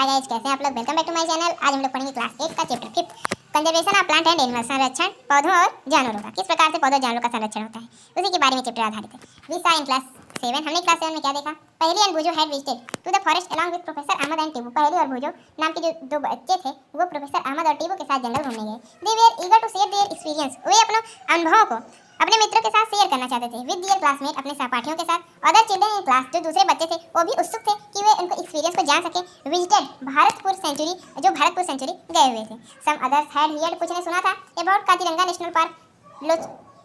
Hi guys, कैसे हैं आप लोग। Welcome back to my channel. आज हम लोग पढ़ेंगे क्लास 8 का chapter 5 conservation of plant and animal, संरक्षण पौधों और जानवरों का। किस प्रकार से पौधों और जानवरों का संरक्षण होता है, उसी के बारे में चैप्टर आधारित है। वी सा इन क्लास 7, हमने क्लास 7 में क्या देखा। Paheli and Boojho had visited to the forest along with professor Ahmad and Tibu. Paheli और भुजो नाम के जो दो बच्चे थे वो प्रोफेसर अहमद और टीबू के साथ जंगल घूमने गए। They were eager to share their experience, वे अपने अनुभवों को अपने मित्रों के साथ शेयर करना चाहते थे। विद दियर क्लासमेट, अपने सहपाठियों के साथ। अदर चिल्ड्रन इन क्लास, जो दूसरे बच्चे थे वो भी उत्सुक थे कि वे उनको एक्सपीरियंस को जान सके। विजिटेड भारतपुर सेंचुरी, जो भारतपुर सेंचुरी गए हुए थे। सम अदर्स हैड हियर्ड, कुछ ने सुना था about Kaziranga national park,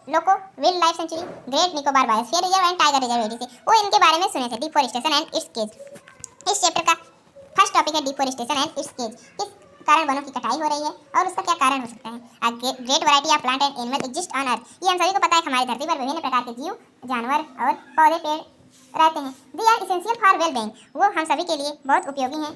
loco wild life sanctuary, great Nicobar biosphere reserve and tiger reserve से वो इनके बारे में सुने थे। डिफॉरेस्टेशन एंड इट्स केज, इस चैप्टर का फर्स्ट टॉपिक है डिफॉरेस्टेशन एंड इट्स केज। किस कारण वनों की कटाई हो रही है और उसका क्या कारण हो सकता है। Great variety of plant and animal exist on earth, ये हम सभी को पता है। हमारी धरती पर विभिन्न प्रकार के जीव, जानवर और पौधे पेड़ रहते हैं। They are essential for well being, वो हम सभी के लिए बहुत उपयोगी हैं।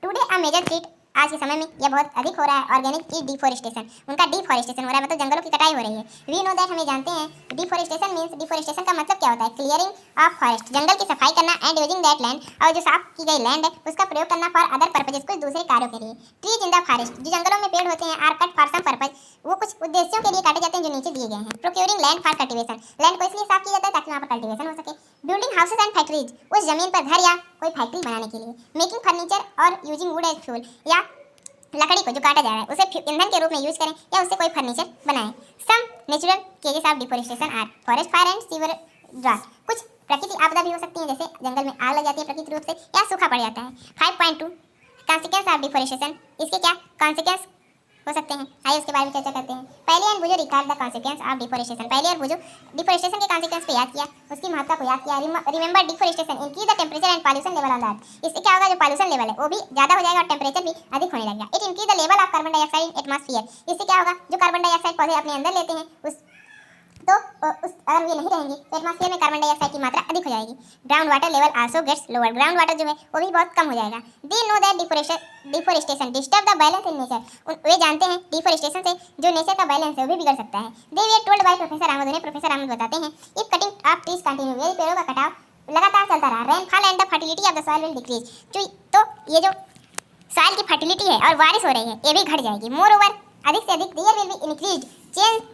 टुडे अ मेजर थ्रेट, आज के समय में यह बहुत अधिक हो रहा है। ऑर्गेनिक की डिफॉरेस्टेशन, उनका डिफॉरेस्टेशन हो रहा है, मतलब जंगलों की कटाई हो रही है। वी नो दैट, हमें जानते हैं। डिफॉरेस्टेशन मींस, डिफॉरेस्टेशन का मतलब क्या होता है। क्लियरिंग ऑफ फॉरेस्ट, जंगल की सफाई करना। एंड यूजिंग दैट लैंड, और जो साफ की गई लैंड है उसका प्रयोग करना फॉर अदर पर्पजेस, कुछ दूसरे कार्यों के लिए। ट्रीज इन द फॉरेस्ट, जो जंगलों में पेड़ होते हैं, are cut for some purpose, वो कुछ उद्देश्यों के लिए काटे जाते हैं जो नीचे दिए गए हैं। Procuring land for cultivation, land को इसलिए साफ किया जाता है ताकि वहाँ पर कल्टीवेशन हो सके। बिल्डिंग हाउसेस एंड फैक्ट्रीज, उस जमीन पर घर या कोई फैक्ट्री बनाने के लिए। मेकिंग फर्नीचर और यूजिंग वुड एज फ्यूल, या लकड़ी को जो काटा जा रहा है उसे ईंधन के रूप में यूज करें या उससे कोई फर्नीचर बनाएं। Some natural causes of deforestation are forest fire and severe drought, कुछ प्रकृति आपदा भी हो सकती है, जैसे जंगल में आग लग जाती है प्राकृतिक रूप से, या सूखा पड़ जाता है। 5.2 कॉन्सिक्वेंस ऑफ डिफॉरेस्टेशन, इसके क्या कॉन्सिक्वेंस हो सकते हैं, आइए उसके बारे में चर्चा करते हैं। पहले और Boojho record the consequence of deforestation, Paheli और भुजो डिफॉरेस्टेशन के कॉन्सिक्वेंस को याद किया, उसकी महत्ता को याद किया। Remember deforestation increase the temperature and pollution level on the अर्थ, इससे क्या होगा, जो पॉल्यूशन लेवल है वो भी ज्यादा हो जाएगा और टेंपरेचर भी अधिक होने लगेगा। It increase the level of carbon dioxide in atmosphere, इससे क्या होगा, जो कार्बन डाइऑक्साइड पौधे अपने अंदर लेते हैं उस अगर ये नहीं रहेंगे तो एटमॉस्फेयर में कार्बन डाइऑक्साइड की मात्रा अधिक हो जाएगी। Ground water level also gets lower, ground water जो है वो भी बहुत कम हो जाएगा। They know that deforestation disturb the balance in nature, वे जानते हैं डिफॉरेस्टेशन से जो नेचर का बैलेंस है वो भी बिगड़ सकता है। दे वे टोल्ड बाय प्रोफेसर अहमद, उन्हें प्रोफेसर अहमद बताते हैं। If cutting of trees continue, यदि पेड़ों का कटाव लगातार चलता रहा, rainfall and the fertility of the soil will decrease, तो ये जो सॉइल की फर्टिलिटी है और बारिश हो रही है ये भी घट जाएगी। मोर ओवर, अधिक से अधिक there will be increase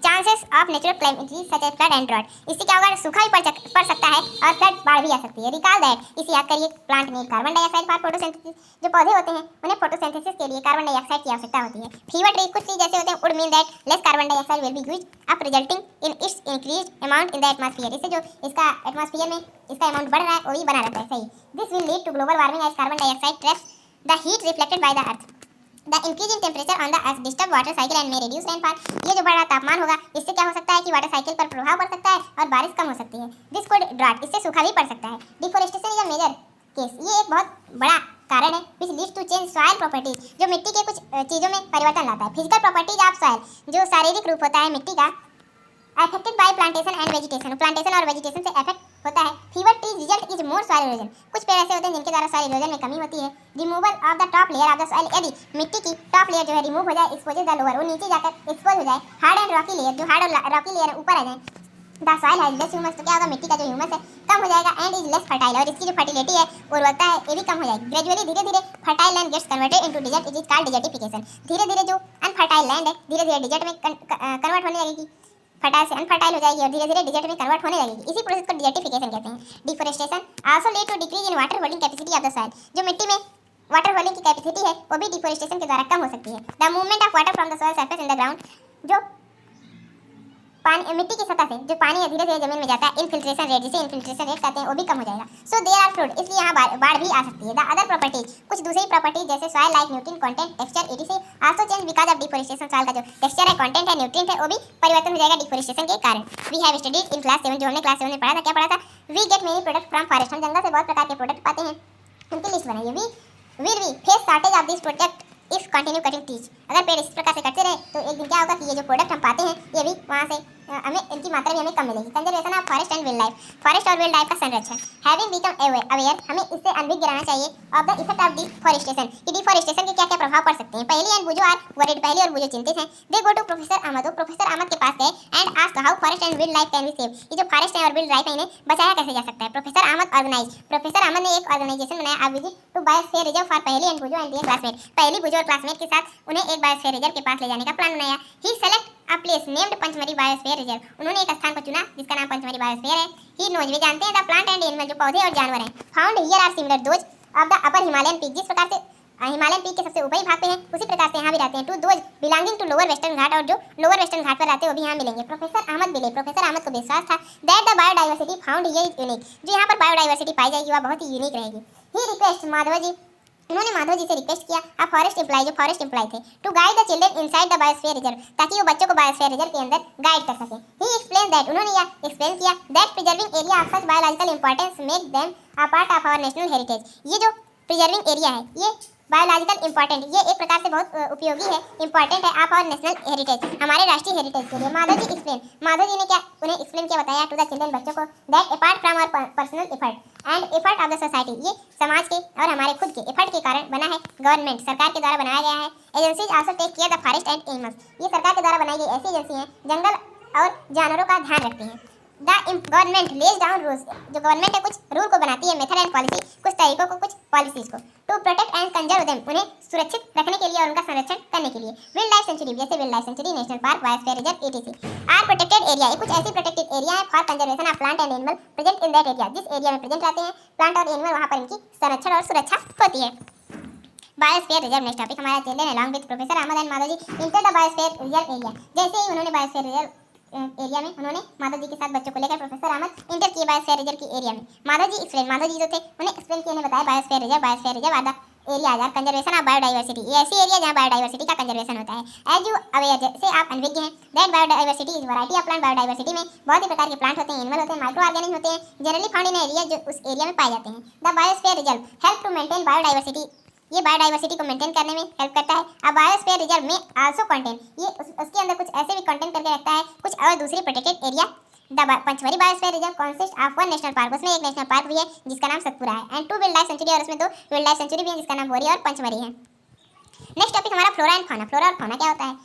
chances of natural climate such as flood and drought, इससे क्या होगा, सूखा भी पड़ सकता है और फ्लड बाढ़ भी आ सकती है। रिकॉल दैट, इसे याद करिए। Plant need carbon dioxide for photosynthesis, जो पौधे होते हैं उन्हें फोटोसिंथेसिस के लिए कार्बन डाइऑक्साइड की आवश्यकता होती है। फीवर ट्री, कुछ ट्री जैसे होते हैं, would mean that less carbon dioxide will be used up resulting in its increased amount in the atmosphere, इससे जो इसका एटमॉस्फेयर में इसका अमाउंट बढ़ रहा है वो भी बना रहता है। सही, this will lead to global warming as carbon dioxide traps the heat reflected by the earth. The increase in temperature on the earth disturb water cycle and may reduce rainfall, ये जो बढ़ा तापमान होगा इससे क्या हो सकता है कि वाटर साइकिल पर प्रभाव पड़ सकता है और बारिश कम हो सकती है। दिस कुड ड्रॉट, इससे सूखा भी पड़ सकता है। Deforestation is a major case, ये एक बहुत बड़ा कारण है which leads to change soil properties, जो मिट्टी के कुछ चीज़ों में परिवर्तन लाता है। फिजिकल प्रॉपर्टीज ऑफ सॉइल, जो शारीरिक रूप होता है मिट्टी का, affected by plantation and vegetation, plantation और वेजिटेशन से अफेक्ट होता है। Fever trees result is more soil erosion, कुछ पेड़ ऐसे होते हैं जिनके द्वारा सॉइल इरोजन में कमी होती है। Removal of the top layer of the soil, यदि मिट्टी की टॉप लेयर जो है रिमूव हो जाए, एक्सपोजेस द लोअर, वो नीचे जाकर एक्सपोज हो जाए। हार्ड एंड रॉकी लेयर, जो हार्ड और रॉकी लेयर ऊपर आ जाए। The soil has less humus, तो क्या होगा, मिट्टी का जो ह्यूमस है कम हो जाएगा। एंड इज लेस फर्टाइल, और इसकी जो फर्टिलिटी है उर्वरता है ये भी कम हो जाएगी। ग्रेजुअली, धीरे धीरे fertile land gets converted into desert, it is called desertification, धीरे धीरे जो अनफर्टाइल लैंड है धीरे धीरे डिजर्ट में कन्वर्ट होने लगेगी, फर्टाइल से अनफर्टाइल हो जाएगी और धीरे धीरे डिजर्ट में कन्वर्ट होने लगेगी। इसी प्रोसेस को डिजर्टिफिकेशन कहते हैं। Deforestation also lead to decrease in water holding capacity of the soil, जो मिट्टी में वाटर होल्डिंग की कैपेसिटी है वो भी डिफॉरेस्टेशन के द्वारा कम हो सकती है। The movement of water from the soil surface in the ground, जो पानी मिट्टी की सतह से जो पानी है धीरे धीरे जमीन में जाता है, इनफिल्ट्रेशन रेट, जिसे इनफिल्ट्रेशन रेट कहते हैं, वो भी कम हो जाएगा। सो देयर आर फ्लूड, इसलिए यहाँ बाढ़ भी आ सकती है। द अदर प्रॉपर्टीज, कुछ दूसरी प्रॉपर्टीज जैसे soil like nutrient content, texture ETC also change because of deforestation, soil का जो टेक्सचर है, कंटेंट है, न्यूट्रिएंट है, वो भी परिवर्तन हो जाएगा डिफॉरेस्टेशन के कारण। We have studied in class 7, जो हमने क्लास 7 में पढ़ा था, क्या पढ़ा था, we get many product from forest, हम जंगल से बहुत प्रकार के प्रोडक्ट पाते हैं, उनकी लिस्ट बनाइए। We face shortage of this product if continue cutting trees, अगर पेड़ इस प्रकार से कटते रहे तो एक दिन क्या होगा कि ये जो प्रोडक्ट हम पाते हैं ये भी वहाँ से हमें इनकी मात्रा भी हमें कम मिलेगी। Conservation of forest and wild life, forest और वाइल्ड लाइफ का संरक्षण। हैविंग बिकम अवेयर, हमें इससे अनभिज्ञ रहना चाहिए of the effect of deforestation, कि डिफॉरेस्टेशन के क्या क्या प्रभाव पड़ सकते हैं। पहली एंड बुजो आर वरीड, पहली और बुजो चिंतित हैं। दे गो टू प्रोफेसर अहमद, वो प्रोफेसर अहमद के पास गए and asked how forest and wild life can be save, ये जो फॉरेस्ट है और वाइल्ड लाइफ है इन्हें बचाया कैसे जा सकता है। Professor Ahmad organize, professor Ahmad ने एक ऑर्गेनाइजेशन बनाया, a visit to biosphere reserve for Paheli and Boojho and their classmate, Paheli Boojho और क्लासमेट के साथ उन्हें एक बायोस्फीयर रिजर्व के पास ले जाने का प्लान बनाया। He select a place named Pachmarhi biosphere reserve, उन्होंने एक स्थान को चुना जिसका नाम पंचमरी बायोस्फीयर है। ही नोज, वे जानते हैं द प्लांट एंड एनिमल, जो पौधे और जानवर हैं, found here are similar those of the upper Himalayan peak, जिस प्रकार से हिमालयन पीक के सबसे ऊपरी भाग पे हैं उसी प्रकार से यहाँ भी रहते हैं। To those belonging to lower Western Ghat, और जो लोअर वेस्टर्न घाट पर रहते हैं वो भी यहाँ मिलेंगे। प्रोफेसर अहमद बिले, प्रोफेसर अहमद को विश्वास था that the biodiversity found here is unique, जो यहाँ पर बायोडाइवर्सिटी पाई जाएगी वह बहुत ही यूनिक रहेगी। ही रिक्वेस्ट माधव जी, उन्होंने माधव जी से रिक्वेस्ट किया, आ फॉरेस्ट एम्प्लॉय, जो फॉरेस्ट एम्प्लॉय थे, to guide the children inside the biosphere reserve, ताकि वो बच्चों को बायोस्फीयर रिजर्व के अंदर गाइड कर सके। ही एक्सप्लेन दैट, उन्होंने यह एक्सप्लेन किया that preserving area of such biological importance make them a part of our national heritage, ये जो प्रिजर्विंग एरिया है ये बायोलॉजिकल इंपॉर्टेंट, ये एक प्रकार से बहुत उपयोगी है, इंपॉर्टेंट है आप और नेशनल हेरिटेज, हमारे राष्ट्रीय हेरिटेज के लिए। माधव जी एक्सप्लेन, माधव जी ने क्या उन्हें एक्सप्लेन किया, बताया टू द चिल्ड्रन, बच्चों को, that apart from our personal effort and effort of the society, ये समाज के और हमारे खुद के एफर्ट के कारण बना है, गवर्नमेंट सरकार के द्वारा बनाया गया है। Agencies also take care the forest and animals, ये सरकार के द्वारा बनाई गई ऐसी एजेंसी हैं जंगल और जानवरों का ध्यान रखती हैं। The government lays down rules, जो गवर्नमेंट है कुछ रूल को बनाती है, मेथड एंड पॉलिसी, कुछ तरीकों को, कुछ पॉलिसीज को, to protect and conserve them, उन्हें सुरक्षित रखने के लिए और उनका संरक्षण करने के लिए। वाइल्ड लाइफ सेंचुरी, जैसे wildlife sanctuary, national park, biosphere reserve, ETC are protected area, ये कुछ ऐसी प्रोटेक्टेड एरिया है for conservation of plant and animal present in that area, जिस एरिया में प्रेजेंट रहते हैं प्लांट और एनिमल वहाँ पर इनकी संरक्षण और सुरक्षा होती है। बायोस्फीयर रिजर्व, नेक्स्ट टॉपिक हमारा children along with professor Ahmad and Madhav ji enter the biosphere reserve area, जैसे ही उन्होंने बायोस्फीयर रिजर्व एरिया में उन्होंने माधव जी के साथ बच्चों को लेकर प्रोफेसर अहमद इंटर किए बायोस्फीयर रिजर्व की एरिया में। माधव जी एक्सप्लेन, माधव जी जो थे उन्हें एक्सप्लेन किए, उन्हें बताया बायोस्फीयर रिजर्व आधा area are conservation of biodiversity, ये ऐसी एरिया जहाँ बायोडाइवर्सिटी का कंजर्वेशन होता है। एज यू अवेयर, जैसे आप अनभिज्ञ हैं, that biodiversity is variety of plant, biodiversity में बहुत ही प्रकार के प्लांट होते हैं, एनिमल होते हैं, माइक्रो ऑर्गेनिज्म होते हैं, जनरली फाउंड इन एरिया, जो उस एरिया में पाए जाते हैं। The biosphere reserve help to maintain biodiversity, ये बायोडाइवर्सिटी को मेंटेन करने में हेल्प करता है। अब बायोस्फीयर रिजर्व में आल्सो कंटेन, ये उसके अंदर कुछ ऐसे भी कंटेन करके रखता है कुछ और दूसरी protected area. The Pachmarhi biosphere reserve consist of one national park, उसमें एक नेशनल पार्क भी है जिसका नाम सतपुरा है, and two wildlife sanctuary, और उसमें दो वाइल्ड लाइफ सेंचुरी भी है जिसका नाम बोरी और पंचमरी है। नेक्स्ट टॉपिक हमारा फ्लोरा एंड फौना। फ्लोरा और फौना क्या होता है?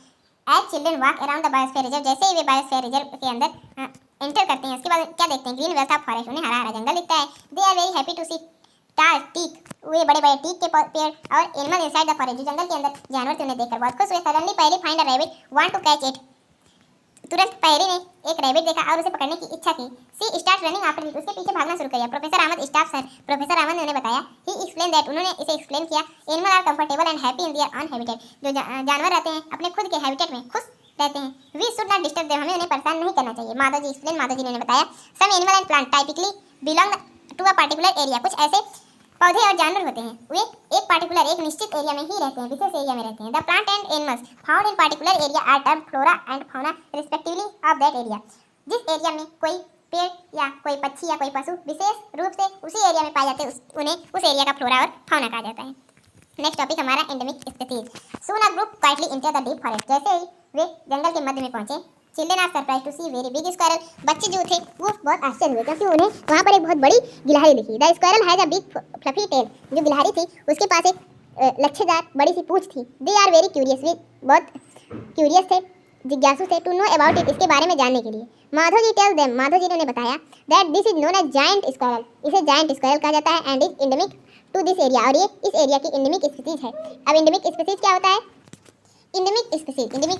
As children walk around the biosphere reserve, जैसे ही वे बायोस्फीयर रिजर्व के अंदर एंटर करते हैं उसके बाद क्या देखते हैं? ग्रीन वेल्थ ऑफ फॉरेस्ट, उन्हें हरा हरा जंगल दिखता है। They are very happy to see tall teak, वे बड़े बड़े टीक के पेड़ और एनिमल इनसाइड द फॉरेस्ट, जो जंगल के अंदर जानवर थे उन्हें देखकर बहुत खुश हुए। Suddenly Paheli find a rabbit want to catch it, तुरंत पहरी ने एक रैबिट देखा और उसे पकड़ने की इच्छा की। She start running after it, उसके पीछे भागना शुरू किया। Professor Ahmad stop her, professor Ahmad ने उन्हें बताया, ही एक्सप्लेन दैट, उन्होंने इसे एक्सप्लेन किया, animal are comfortable and happy in their own habitat, जो जानवर रहते हैं अपने खुद के हैबिटेट में खुश रहते हैं। We should not disturb them, हमें उन्हें परेशान नहीं करना चाहिए। माधव जी एक्सप्लेन, माधव जी ने बताया, some animal and plant typically belong to a particular area, कुछ ऐसे पौधे और जानवर होते हैं वे एक पार्टिकुलर एक निश्चित एरिया में ही रहते हैं, विशेष एरिया में रहते हैं। The plant and animals found in particular area are termed flora and fauna respectively of that area, जिस एरिया में कोई पेड़ या कोई पक्षी या कोई पशु विशेष रूप से उसी एरिया में पाए जाते हैं उन्हें उस एरिया का फ्लोरा और फौना कहा जाता है। नेक्स्ट टॉपिक हमारा endemic species. Soon a group quietly enter the deep forest, जैसे ही वे जंगल के मध्य में पहुंचे, children are surprise to see very big squirrel, बच्चे जो थे वो बहुत आश्चर्य हुए क्योंकि उन्हें वहाँ पर एक बहुत बड़ी गिलहरी दिखी। The squirrel has a big fluffy tail, जो गिलहरी थी उसके पास एक लच्छेदार बड़ी सी पूंछ थी। दे आर वेरी क्यूरियस, वे बहुत क्यूरियस थे, जिज्ञासु थे, टू नो अबाउट इट, इसके बारे में जानने के लिए। माधव जी टेल देम, माधव जी ने उन्हें बताया, that this is known as giant squirrel, इसे जायंट स्क्वायरल कहा जाता है, and is endemic to this area, और ये इस एरिया की एंडेमिक स्पीसीज है। अब एंडेमिक स्पीसीज क्या होता है? Endemic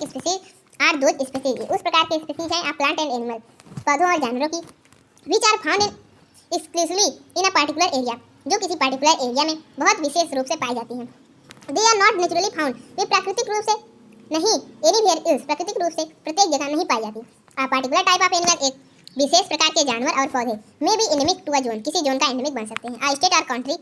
species are those species, उस प्रकार के स्पीसीज हैं प्लांट एंड एनिमल, पौधों और जानवरों की, which are found in exclusively in a particular area, जो किसी पार्टिकुलर एरिया में बहुत विशेष रूप से पाई जाती हैं। They are not naturally found, वे प्राकृतिक रूप से नहीं, एनीवेयर एल्स, प्राकृतिक रूप से प्रत्येक जगह नहीं पाई जाती। A particular type of animal, एक विशेष प्रकार के जानवर और पौधे, में भी एंडेमिक टू अ जोन, किसी जोन का एंडेमिक बन सकते हैं। अ स्टेट और कंट्री,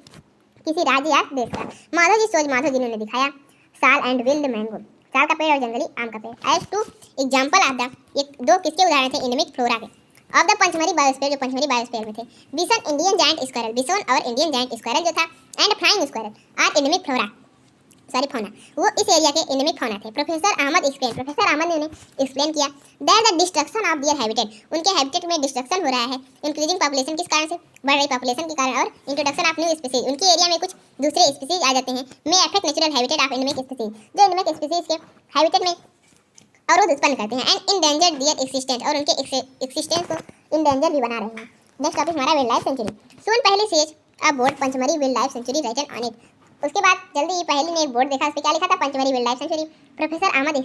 किसी राज्य या देश का। माधव जी ने दिखाया, साल एंड विल्ड मैंगो, साल का पेड़ और जंगली आम का पेड़, as to example of the, एक दो किसके उदाहरण थे एंडेमिक फ्लोरा के, ऑफ द पंचमरी बायोस्फीयर, जो पंचमरी बायोस्फीयर में थे। Bison Indian giant squirrel, bison और इंडियन जायंट स्क्वायरल जो था, and flying squirrel are endemic flora, fauna, वो इस एरिया के एंडेमिक फौना थे। प्रोफेसर अहमद ने उन्हें एक्सप्लेन किया that the destruction of their habitat, उनके हैबिटेट में डिस्ट्रक्शन हो रहा है। इंक्रीजिंग पॉपुलेशन, किस कारण से? बढ़ रही पॉपुलेशन के कारण, और इंट्रोडक्शन ऑफ न्यू स्पीसीज, उनके एरिया में कुछ दूसरे स्पीसीज आ जाते हैं। में affect natural habitat of endemic species, जो एंडेमिक स्पीसीज के हैबिटेट में अवरोध उत्पन्न करते हैं। एंड इंडेंजर्ड देयर एक्सिस्टेंस, और उनके एक्सिस्टेंस को इंडेंजर भी बना रहे हैं। नेक्स्ट टॉपिक हमारा wildlife sanctuary. Soon Paheli sees a board Pachmarhi wildlife sanctuary written on it. उसके बाद जल्दी पहली ने एक बोर्ड देखा, उस पर क्या लिखा था? Pachmarhi wildlife sanctuary. Professor Ahmad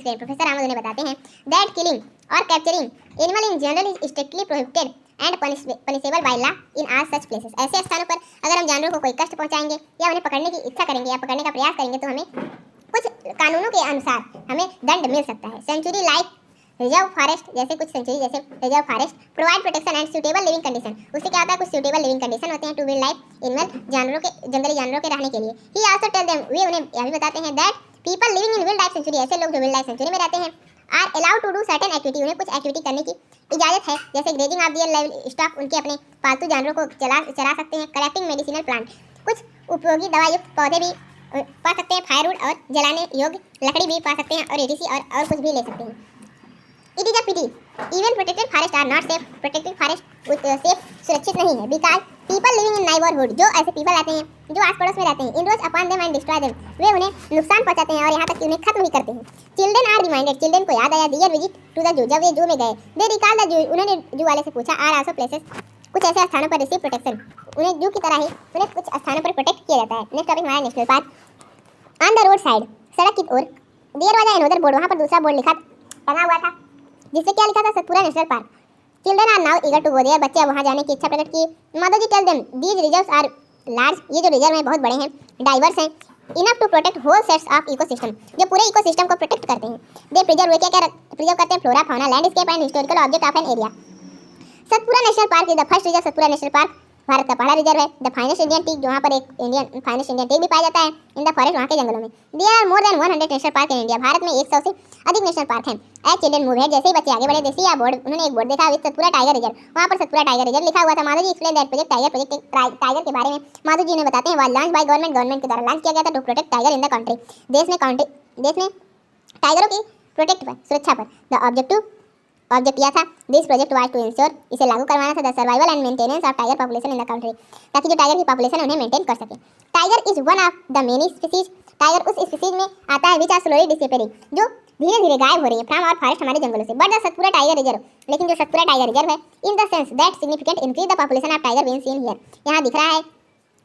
उन्हें बताते हैं दैट किलिंग और capturing animal in general is strictly prohibited and punishable by law in all such places. ऐसे स्थानों पर अगर हम जानवरों को कोई कष्ट पहुंचाएंगे या उन्हें पकड़ने की इच्छा करेंगे या पकड़ने का प्रयास करेंगे तो हमें कुछ कानूनों के अनुसार हमें दंड मिल सकता है। सेंचुरी लाइक रिजर्व फॉरेस्ट, जैसे कुछ सेंचुरी जैसे reserve forest provide protection and suitable living condition. उससे क्या होता है? कुछ सूटेबल लिविंग कंडीशन होते हैं टू वाइल्ड लाइफ एनिमल, जानवरों के, जंगली जानवरों के रहने के लिए। ही आल्सो टेल देम, वे उन्हें यह भी बताते हैं that people living in wildlife sanctuary, ऐसे लोग जो वाइल्ड लाइफ सेंचुरी में रहते हैं, are allowed to do certain activity, उन्हें कुछ एक्टिविटी करने की इजाजत है, जैसे grazing of their livestock, उनके अपने पालतू जानवरों को चरा सकते हैं। कलेक्टिंग मेडिसिनल प्लांट, कुछ उपयोगी दवा युक्त पौधे भी पा सकते हैं। फायरवुड और जलाने योग्य लकड़ी भी पा सकते हैं, और एडीसी और कुछ भी ले सकते हैं। It is a pity even protected forest are not safe, protected forest safe सुरक्षित नहीं है। Because people living in neighbourhood, जो ऐसे पीपल आते हैं जो आस पड़ोस में रहते हैं, encroach upon them and destroy them, वे उन्हें नुकसान पहुंचाते हैं और यहाँ तक कि उन्हें खत्म भी करते हैं। चिल्ड्रन आर रिमाइंडेड, चिल्ड्रन को याद आया दियर विजिट टू द जू, जब वे जू में गए, दे रिकॉल द जू, उन्होंने जू वाले से पूछा आर आल्सो प्लेसेस, कुछ ऐसे स्थानों पर रिसीव प्रोटेक्शन, उन्हें जू की तरह ही उन्हें कुछ स्थानों पर प्रोटेक्ट किया जाता है। नेक्स्ट टॉपिक हमारा national park. On the road side, सड़क की ओर, देयर वाज अनदर बोर्ड, वहाँ पर दूसरा बोर्ड लिखा टंगा हुआ था जिससे क्या लिखा था? Satpura national park. Children are now eager to go there, बच्चे वहाँ जाने की इच्छा प्रकट की। Madhav ji tell them these reserves are large, ये जो रिजर्व हैं बहुत बड़े हैं, डाइवर्स हैं, enough to protect whole sets of ecosystem, जो पूरे इकोसिस्टम को प्रोटेक्ट करते हैं। दे प्रिजर्व, क्या प्रिजर्व करते हैं? Flora, fauna, landscape and historical object of an area. Satpura national park is the first reserve, Satpura national park Bharat का पहला रिजर्व है। द फाइनेस्ट इंडियन टीक, जहाँ पर एक फाइनेस्ट इंडियन टीक भी पाया जाता है इन द फॉरेस्ट, वहाँ के जंगलों में। There are more than 100 national park in India, Bharat में 100 से अधिक नेशनल पार्क हैं। एज चिल्ड्रन मूव है, जैसे ही बच्चे आगे बढ़े, देखिए या बोर्ड, उन्होंने एक बोर्ड देखा विद सतपुरा टाइगर रिजर्व, वहाँ पर सतपुरा टाइगर रिजर्व लिखा हुआ था। Madhav ji explain that project tiger के बारे में माधव जी ने बताते हैं वाज लॉन्च बाय गवर्नमेंट के द्वारा लॉन्च किया गया था to protect tiger in the country, देश में टाइगरों की प्रोटेक्ट पर, सुरक्षा पर। द ऑब्जेक्ट यह था, this project was to ensure, इसे लागू करवाना था the survival and maintenance of tiger population in the country, ताकि जो टाइगर की पॉपुलेशन उन्हें मेंटेन कर सके। Tiger is one of the many species, tiger उस स्पीसीज में आता है विच आर स्लोली डिसअपीयरिंग, जो धीरे धीरे गायब हो रही है फ्रॉम आवर फॉरेस्ट, हमारे जंगलों से। But the Satpura tiger reserve, लेकिन जो सतपुरा टाइगर रिजर्व है, in the sense that significant increase the population of tiger been seen here, यहाँ दिख रहा है,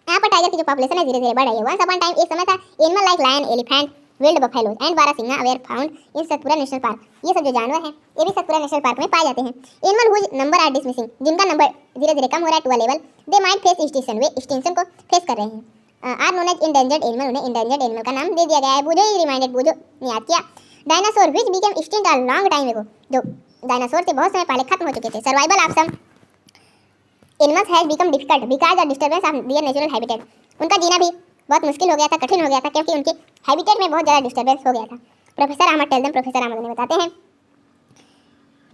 यहाँ पर टाइगर की जो पॉपुलेशन है धीरे धीरे बढ़ रही है। वंस अपॉन टाइम, एक समय था, animal like lion, elephant, wild buffaloes and barasingha were found in Satpura national park, ये सब जो जानवर हैं ये भी सतपुरा नेशनल पार्क में पाए जाते हैं। Animal whose number are dismissing, जिनका नंबर धीरे धीरे कम हो रहा है to a level, they might face extinction, वे एक्सटिंक्शन को फेस कर रहे हैं। Are known as endangered animal, उन्हें इंडेंजर्ड एनिमल का नाम दे दिया गया है। बूझो ही रिमाइंडेड, बूझो ने याद किया dinosaur which became extinct a long time एगो, जो डायनासोर से बहुत समय पहले खत्म हो चुके थे। Survival of some animals has become difficult because of disturbance of their natural habitat, उनका जीना भी बहुत मुश्किल हो गया था, कठिन हो गया था, क्योंकि उनके हैबिटेट में बहुत ज़्यादा डिस्टर्बेंस हो गया था। Professor Ahmad tell them, professor Ahmad उन्हें बताते हैं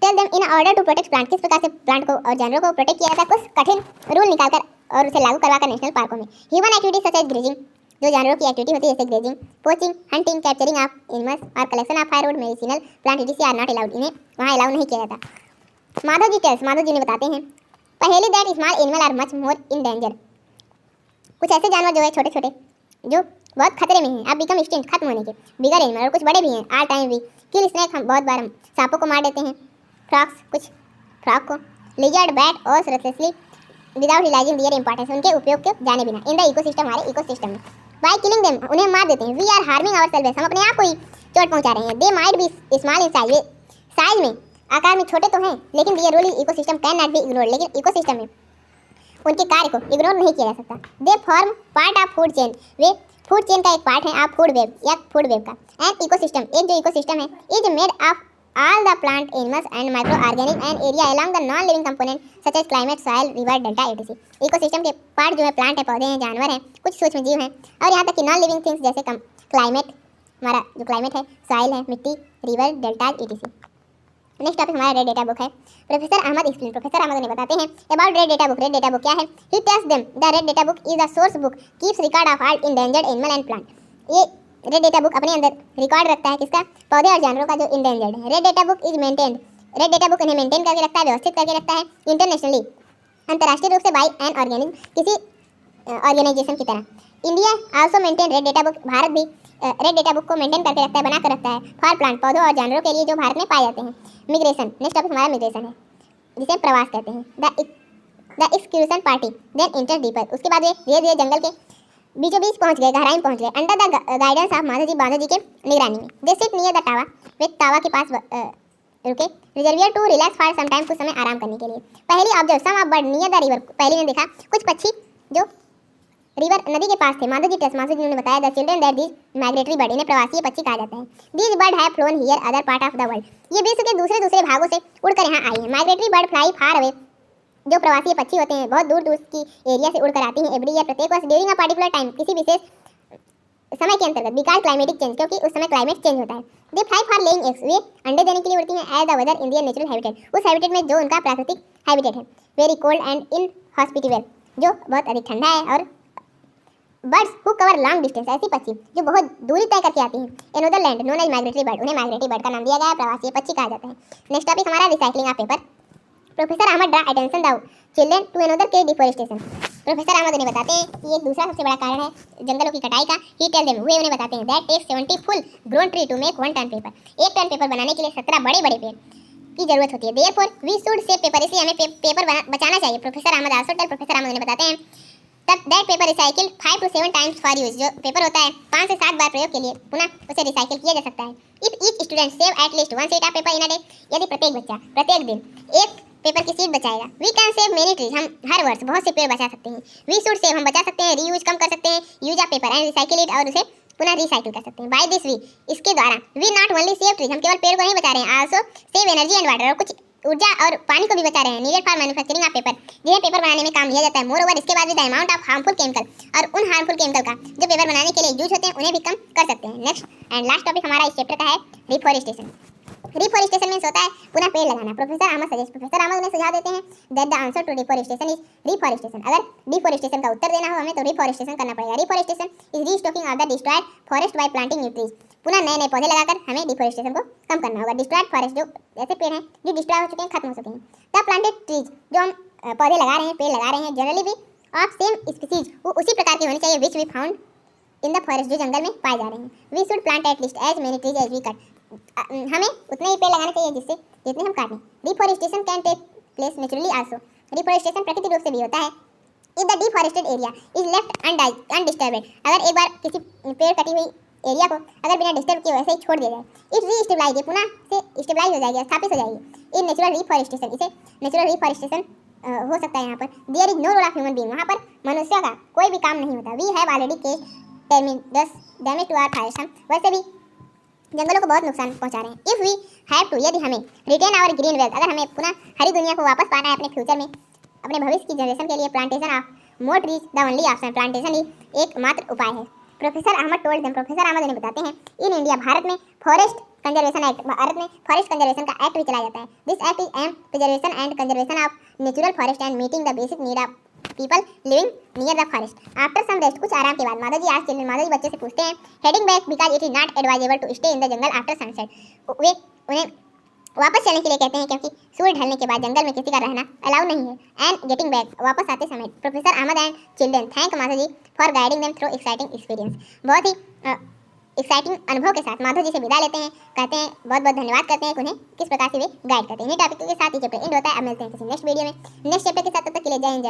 tell them in order to protect plant, किस प्रकार से प्लांट को और जानवरों को प्रोटेक्ट किया जाता है, कुछ कठिन रूल निकालकर और उसे लागू करवाकर नेशनल पार्कों में। Human activity such as grazing, जो जानवरों की एक्टिविटी होती है जैसे grazing, poaching, hunting, capturing of animals और collection of firewood, medicinal plant etc are not allowed, इन्हें वहाँ अलाउ नहीं किया जाता। माधव जी टेल्स, माधव जी ने बताते हैं Paheli that small animal are much more in danger, कुछ ऐसे जानवर जो है छोटे छोटे जो बहुत खतरे में हैं, अब बिकम एक्सटिंक्ट, खत्म होने के। बिगर एनिमल, और कुछ बड़े भी हैं, all time we kill snake, हम बहुत बार हम सांपों को मार देते हैं, फ्रॉक्स, कुछ फ्रॉक को, लिजर्ड, बैट और रेथलेसली विदाउट रियलाइजिंग देयर इंपॉर्टेंस, उनके उपयोग के जाने बिना इन द इकोसिस्टम, हमारे इकोसिस्टम में। बाय किलिंग देम, उन्हें मार देते हैं। वी आर हार्मिंग आवरसेल्व्स, हम अपने आप को ही चोट पहुंचा रहे हैं। They might be small in size, size में आकार में छोटे तो हैं, लेकिन their role in ecosystem can not be ignored, लेकिन इकोसिस्टम में उनके कार्य को इग्नोर नहीं किया जा सकता। They form part of food chain, वे फूड चेन का एक पार्ट है, आप फूड वेब या फूड वेब का। एंड इकोसिस्टम, एक जो इकोसिस्टम है, is made of all the plant animals and micro organic and area along the non living component such as climate, soil, river, delta etc। Ecosystem के part जो है plant है, पौधे हैं, जानवर हैं, कुछ सूक्ष्म जीव हैं, और यहाँ तक कि नॉन लिविंग थिंग्स जैसे क्लाइमेट, हमारा जो क्लाइमेट है, सॉइल है, मिट्टी, river, delta etc। Next topic हमारा रेड डेटा बुक है। Professor Ahmad explain, professor Ahmad ने बताते हैं about red data book. Red data book क्या है? He tells them the red data book is the source book keeps record of all endangered animal and plant. ये red data book अपने अंदर record रखता है किसका, पौधे और जानवरों का जो इंडेंजर्ड है। Red data book is maintained, red data book इन्हें मेंटेन करके रखता है, व्यवस्थित करके रखता है इंटरनेशनली, अंतर्राष्ट्रीय रूप से बाई एन ऑर्गेनिज्म, किसी ऑर्गेनाइजेशन की तरह। India also maintain red data book, Bharat भी रेड डेटा बुक को मेंटेन करके रखता है, बना कर रखता है फॉर प्लांट, पौधों और जानवरों के लिए जो भारत में पाए जाते हैं। मिग्रेशन, नेक्स्ट टॉपिक हमारा मिग्रेशन है, जिसे प्रवास कहते हैं। The excursion party then enter deeper, उसके बाद वे धीरे धीरे जंगल के बीचों बीच पहुंच गए, गहराई में पहुंच गए। Under the guidance of Madho ji के निगरानी में। They sit near the Tawa, वे तावा के पास रुके। Reservoir to relax for some time, कुछ समय आराम करने के लिए। Paheli observe some of bird near the river, Paheli ने देखा कुछ पक्षी जो रिवर नदी के पास थे। माधो जी ने बताया the children that these migratory bird, इन्हें प्रवासी पक्षी कहा जाता है। These bird have phloem here other part of the world, ये विश्व के दूसरे भागों से उड़कर यहाँ आई है। Migratory bird fly far away, जो प्रवासी पक्षी होते हैं बहुत दूर दूर की एरिया से उड़कर आती हैं। एवरी ईयर, प्रत्येक वर्ष, ड्यूरिंग अ पर्टिकुलर टाइम, किसी विशेष समय के अंतर्गत, बिकॉज क्लाइमेटिक चेंज, क्योंकि उस समय क्लाइमेट चेंज होता है। They fly for laying eggs, वे अंडे देने के लिए उड़ती हैं। As the weather in their natural habitat, उस हैबिटेट में जो उनका प्राकृतिक हैबिटेट है। वेरी कोल्ड एंड इनहॉस्पिटेबल, जो बहुत अधिक ठंडा है। और birds who cover long distance, ऐसी पक्षी जो बहुत दूरी तय करके आती हैं। Another land known as migratory bird, उन्हें माइग्रेटरी बर्ड का नाम दिया गया है, प्रवासी पक्षी कहा जाता है। नेक्स्ट टॉपिक हमारा recycling of paper. Professor Ahmad draw attention the children to another के डिफोरेस्टेशन, प्रोफेसर अहमद उन्हें बताते हैं कि एक दूसरा सबसे बड़ा कारण है जंगलों की कटाई का। ही टेल देम, वे उन्हें बताते हैं that takes 70 full grown tree to make 1 ton paper, 1 ton paper बनाने के लिए 17 बड़े बड़े पेड़ की जरूरत होती है। Therefore we should save paper, इसलिए हमें पेपर बचाना चाहिए। Professor Ahmad also tell, professor Ahmad उन्हें बताते हैं तब that paper recycle 5 to 7 times for use, जो पेपर होता है 5 से 7 बार प्रयोग के लिए पुनः उसे रिसाइकिल किया जा सकता है। If each student save at least 1 sheet of paper in a day, यदि प्रत्येक बच्चा प्रत्येक दिन एक पेपर की शीट बचाएगा। We can save many trees, हम हर वर्ष बहुत से पेड़ बचा सकते हैं। वी शुड सेव, हम बचा सकते हैं। रीयूज, कम कर सकते हैं। Use of paper and recycle it, और उसे पुनः रिसाइकिल कर सकते हैं। बाय दिस वी, इसके द्वारा we not only save trees, हम केवल पेड़ को नहीं बचा रहे हैं, also save energy and water, और कुछ ऊर्जा और पानी को भी बचा रहे हैं। Needed for manufacturing of paper, जिन्हें पेपर बनाने में काम लिया जाता है। मोर ओवर, इसके बाद भी the amount of harmful chemical, और उन हार्मफुल केमिकल का जो पेपर बनाने के लिए यूज होते हैं उन्हें भी कम कर सकते हैं। नेक्स्ट एंड लास्ट टॉपिक हमारा इस चैप्टर का है रिफॉरेस्टेशन। रिफॉरेस्टेशन मींस होता है पुनः पेड़ लगाना। प्रोफेसर अहमद उन्हें सुझाव देते हैं that the answer to deforestation is reforestation. अगर डिफॉरेस्टेशन का उत्तर देना हो हमें तो रिफॉरेस्टेशन करना पड़ेगा। Reforestation is restocking of the destroyed forest by planting new trees, पुनः नए नए पौधे लगाकर हमें डिफॉरेस्टेशन को कम करना होगा। डिस्ट्रॉयड फॉरेस्ट, जो ऐसे पेड़ हैं जो डिस्ट्रॉय हो चुके हैं, खत्म हो चुके हैं। द प्लांटेड ट्रीज, जो हम पौधे लगा रहे हैं, पेड़ लगा रहे हैं, जनरली भी ऑफ सेम स्पीसीज, वो उसी प्रकार के होने चाहिए which we found in the forest, जो जंगल में पाए जा रहे हैं। We should plant at least as many trees as we cut, हमें उतने ही पेड़ लगाने चाहिए जितने हम काटें। Deforestation can take place naturally also, deforestation प्राकृतिक रूप से भी होता है। If the deforested area is left undisturbed, अगर एक बार किसी पेड़ कटी हुई एरिया को अगर बिना डिस्टर्ब किए वैसे ही छोड़ दिया जाए, इट रीस्टेबलाइज, पुनः से स्टेबलाइज हो जाएगी, स्थापित हो जाएगी। इन नेचुरल रिफॉरेस्टेशन, इसे नेचुरल रिफॉरेस्टेशन हो सकता है। यहाँ पर there is no role of human being, वहाँ पर मनुष्य का कोई भी काम नहीं होता। We have already caused damage to our forest, हम वैसे भी जंगलों को बहुत नुकसान पहुंचा रहे हैं। इफ़ वी हैव टू, यदि हमें रिटेन आवर ग्रीन वेल्थ, अगर हमें पुनः हरी दुनिया को वापस पाना है अपने फ्यूचर में, अपने भविष्य की जनरेशन के लिए, plantation of more trees the only option, plantation ही एकमात्र उपाय है। Professor Ahmad told them, professor Ahmad उन्हें बताते हैं इन इंडिया, भारत में फॉरेस्ट कंजर्वेशन एक्ट, भारत में फॉरेस्ट कंजर्वेशन का एक्ट भी चलाया जाता है। This act is aim preservation and conservation of natural forest and meeting the basic need of people living near the forest. After some rest, कुछ आराम के बाद, माधव जी आज चिल्ड्रन, माधव जी बच्चे से पूछते हैं heading back because it is not advisable to stay in the jungle after sunset, वे उन्हें वापस चलने के लिए कहते हैं क्योंकि सूर्य ढलने के बाद जंगल में किसी का रहना अलाउ नहीं है। एंड गेटिंग बैक, वापस आते समय, professor Ahmad and children thank Madhav ji for guiding them through exciting experience, बहुत ही एक्साइटिंग अनुभव के साथ माधव जी से विदा लेते हैं, कहते हैं बहुत बहुत धन्यवाद करते हैं उन्हें किस प्रकार से वे गाइड करते हैं। टॉपिक के साथ ही चैप्टर एंड होता है। अब मिलते हैं किसी नेक्स्ट वीडियो में नेक्स्ट चैप्टर के साथ, तब तक के लिए जय हिंद जय भारत।